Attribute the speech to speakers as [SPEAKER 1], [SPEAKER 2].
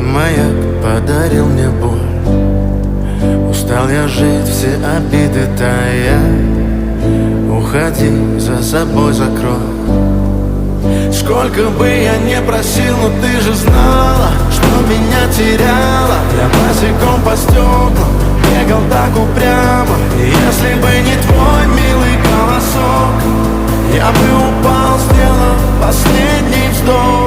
[SPEAKER 1] маяк подарил мне боль. Устал я жить, все обиды тая. Уходи, за собой закрой. Сколько бы я не просил, но ты же знала, что меня теряла. Я босиком по стеклам бегал так упрямо. И если бы не твой милый голосок, я бы упал, сделав последний вздох.